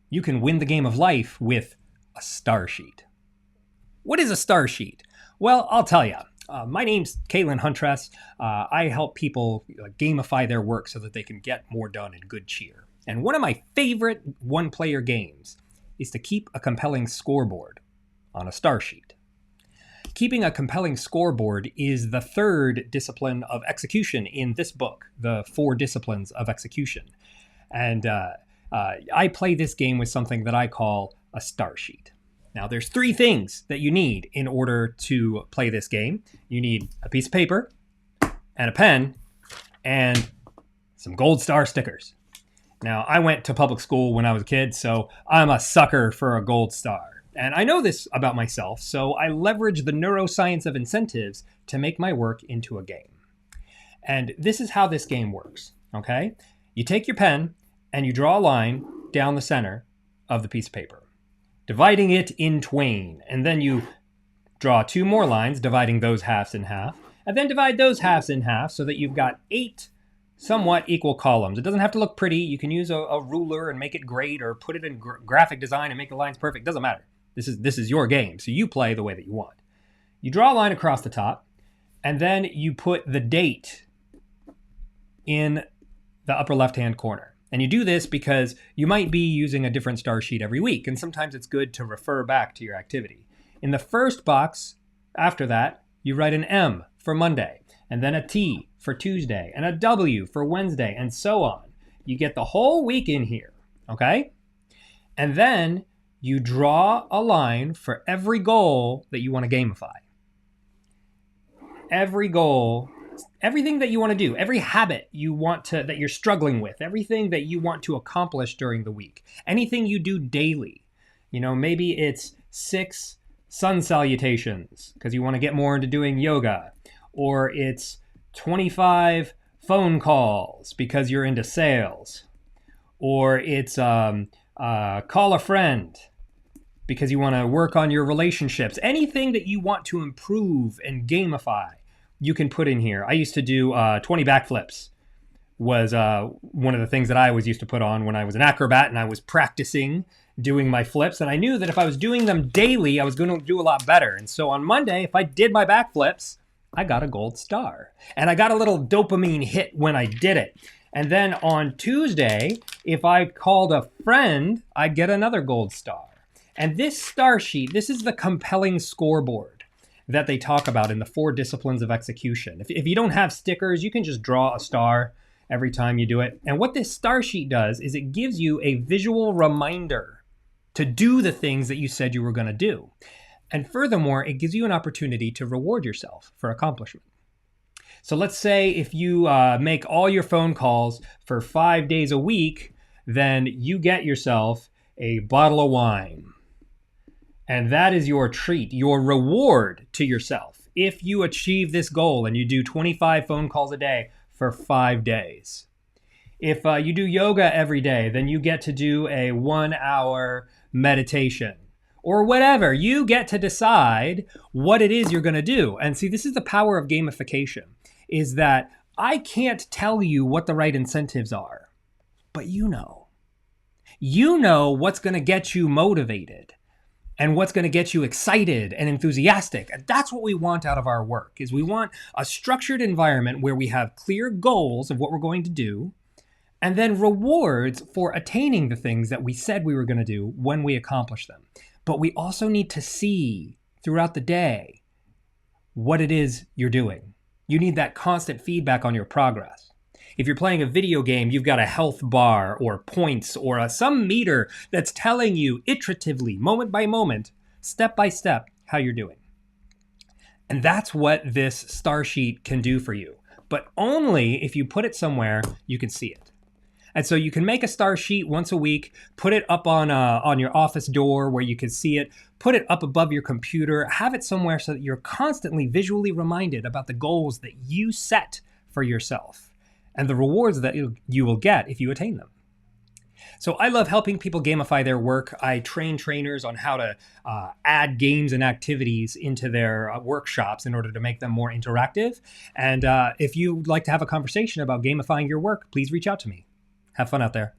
you can win the game of life with a Starsheet. What is a Starsheet? Well, I'll tell you. My name's Caitlin Huntress. I help people gamify their work so that they can get more done in good cheer. And one of my favorite one-player games is to keep a compelling scoreboard on a Starsheet. Keeping a compelling scoreboard is the third discipline of execution in this book, the 4 disciplines of execution. And I play this game with something that I call a Starsheet. Now, there's 3 things that you need in order to play this game. You need a piece of paper and a pen and some gold star stickers. Now, I went to public school when I was a kid, so I'm a sucker for a gold star. And I know this about myself, so I leverage the neuroscience of incentives to make my work into a game. And this is how this game works, okay? You take your pen and you draw a line down the center of the piece of paper, dividing it in twain. And then you draw 2 more lines, dividing those halves in half, and then divide those halves in half so that you've got 8 somewhat equal columns. It doesn't have to look pretty. You can use a ruler and make it great, or put it in graphic design and make the lines perfect. Doesn't matter. This is your game, so you play the way that you want. You draw a line across the top, and then you put the date in the upper left-hand corner. And you do this because you might be using a different Starsheet every week, and sometimes it's good to refer back to your activity. In the first box, after that, you write an M for Monday, and then a T for Tuesday, and a W for Wednesday, and so on. You get the whole week in here, okay? And then you draw a line for every goal that you want to gamify. Every goal, everything that you want to do, every habit you want to, that you're struggling with, everything that you want to accomplish during the week, anything you do daily. You know, maybe it's 6 sun salutations because you want to get more into doing yoga, or it's 25 phone calls because you're into sales, or it's call a friend because you want to work on your relationships. Anything that you want to improve and gamify, you can put in here. I used to do 20 backflips was one of the things that I always used to put on when I was an acrobat and I was practicing doing my flips. And I knew that if I was doing them daily, I was going to do a lot better. And so on Monday, if I did my backflips, I got a gold star. And I got a little dopamine hit when I did it. And then on Tuesday, if I called a friend, I'd get another gold star. And this Starsheet, this is the compelling scoreboard that they talk about in the 4 disciplines of execution. If you don't have stickers, you can just draw a star every time you do it. And what this Starsheet does is it gives you a visual reminder to do the things that you said you were going to do. And furthermore, it gives you an opportunity to reward yourself for accomplishment. So let's say if you make all your phone calls for 5 days a week, then you get yourself a bottle of wine. And that is your treat, your reward to yourself. If you achieve this goal and you do 25 phone calls a day for 5 days. If you do yoga every day, then you get to do a 1-hour meditation. Or whatever, you get to decide what it is you're going to do. And see, this is the power of gamification, is that I can't tell you what the right incentives are, but you know. You know what's going to get you motivated and what's going to get you excited and enthusiastic. And that's what we want out of our work, is we want a structured environment where we have clear goals of what we're going to do, and then rewards for attaining the things that we said we were going to do when we accomplish them. But we also need to see throughout the day what it is you're doing. You need that constant feedback on your progress. If you're playing a video game, you've got a health bar or points or some meter that's telling you iteratively, moment by moment, step by step, how you're doing. And that's what this Starsheet can do for you. But only if you put it somewhere you can see it. And so you can make a Starsheet once a week, put it up on your office door where you can see it, put it up above your computer, have it somewhere so that you're constantly visually reminded about the goals that you set for yourself and the rewards that you will get if you attain them. So I love helping people gamify their work. I train trainers on how to add games and activities into their workshops in order to make them more interactive. And if you'd like to have a conversation about gamifying your work, please reach out to me. Have fun out there.